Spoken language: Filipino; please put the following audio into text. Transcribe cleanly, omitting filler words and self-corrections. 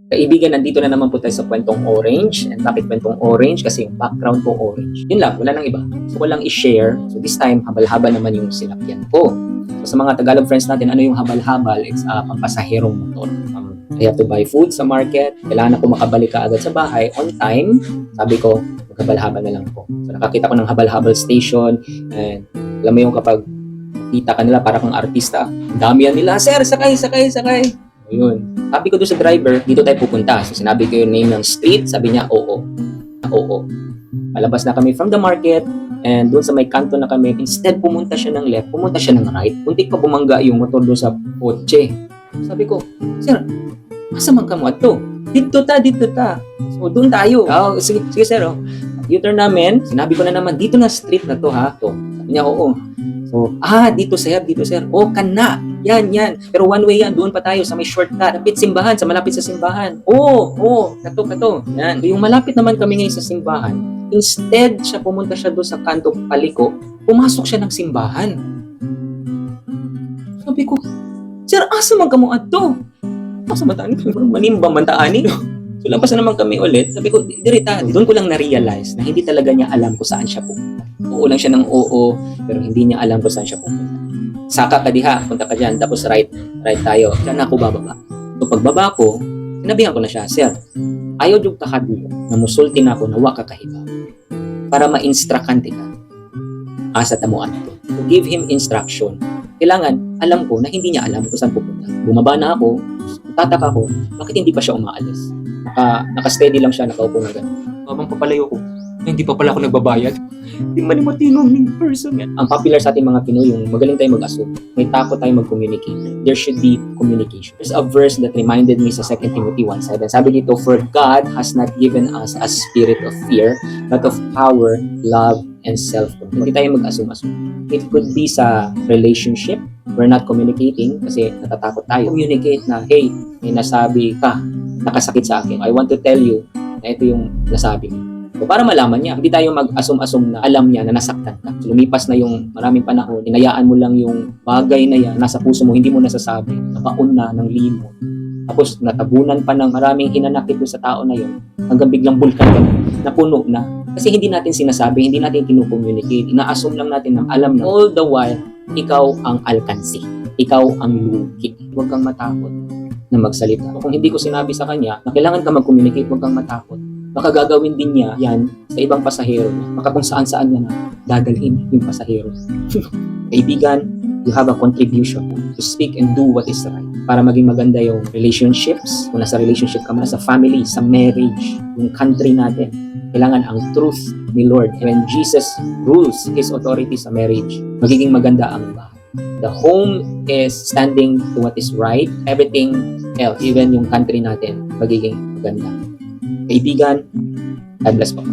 Kaibigan, nandito na naman po tayo sa kwentong orange. And bakit kwentong orange? Kasi yung background ko orange. Yun lang, wala nang iba. So, walang i-share. So, this time, habal-habal naman yung sinakyan ko. So, sa mga Tagalog friends natin, ano yung habal-habal? It's pampasaherong motor. I have to buy food sa market. Kailangan ako makabalik ka agad sa bahay on time. Sabi ko, maghabal-habal na lang ako. So, nakakita ko ng habal-habal station. And alam mo yung kapag kita ka nila, para kang artista. Ang dami yan nila, sir, sakay. Ayun. Sabi ko doon sa driver, dito tayo pupunta. So, sinabi ko yung name ng street. Sabi niya, oo. Malabas na kami from the market. And doon sa may kanto na kami, instead pumunta siya ng left, pumunta siya ng right. Kunti pa bumangga yung motor doon sa kotse. Sabi ko, sir, asa man ka mo ato? Dito ta. So, doon tayo. Oh, sige sir. Oh. U-turn namin. Sinabi ko na naman, dito na street na to ha. To. Sabi niya, oo. So, dito sir. Oh, kana. Yan. Pero one way yan, doon pa tayo sa may shortcut. Malapit sa simbahan. Kato. Yan. So, yung malapit naman kami ngayon sa simbahan, instead pumunta siya doon sa kanto paliko, pumasok siya ng simbahan. Sabi ko, sir, asa man ka mo ato? Asa man taan? Manimbang man taani. So, lampas na naman kami ulit. Sabi ko, dirita. Doon ko lang na-realize na hindi talaga niya alam kung saan siya pupunta. Oo lang siya ng oo, pero hindi niya alam kung saan siya pupunta. Saka ka diha, punta ka dyan, tapos right tayo. Diyan ako bababa. So, pagbaba ko, sinabihan ko na siya, sir, ayaw yung kakadlo na musulti na ako na waka kahiba para ma-instrucante ka. Asa tamuan ito. To give him instruction. Kailangan, alam ko na hindi niya alam kung saan pupunta. Bumaba na ako, tataka ko, bakit hindi pa siya umaalis? Naka-steady lang siya, nakaupo na gano'n. Habang papalayo ko, hindi pa pala ako nagbabayad. Hindi man yung matinong person yan. Ang popular sa ating mga Pinoy, yung magaling tayo mag-assume. May takot tayo mag-communicate. There should be communication. There's a verse that reminded me sa 2 Timothy 1:7. Sabi dito, for God has not given us a spirit of fear, but of power, love, and self-control. Hindi tayo mag-assume. It could be sa relationship. We're not communicating kasi natatakot tayo. Communicate na, hey, may nasabi ka, nakasakit sa akin. I want to tell you na ito yung nasabi mo. So, para malaman niya, hindi tayo mag-assume na alam niya na nasaktan ka. So, lumipas na yung maraming panahon, hinayaan mo lang yung bagay na yan, nasa puso mo, hindi mo nasasabi, nabaon na ng limot. Tapos, natabunan pa ng maraming hinanakit doon sa tao na yun, hanggang biglang bulkan ka na, napuno na. Kasi hindi natin sinasabi, hindi natin kinukommunicate, ina-assume lang natin ng alam na all the while, ikaw ang alkansi, ikaw ang lugi. Huwag kang matakot na magsalita. Kung hindi ko sinabi sa kanya na kailangan ka mag-communicate, huwag kang matakot. Baka gagawin din niya yan sa ibang pasahero niya. Baka kung saan-saan niya na dadalhin yung pasahero. Kaibigan, you have a contribution to speak and do what is right para maging maganda yung relationships. Kung nasa relationship ka man, sa family, sa marriage, yung country natin. Kailangan ang truth ni Lord. When Jesus rules His authority sa marriage, magiging maganda ang bahay. The home is standing to what is right. Everything else, even yung country natin, magiging maganda. Kaibigan, God bless po.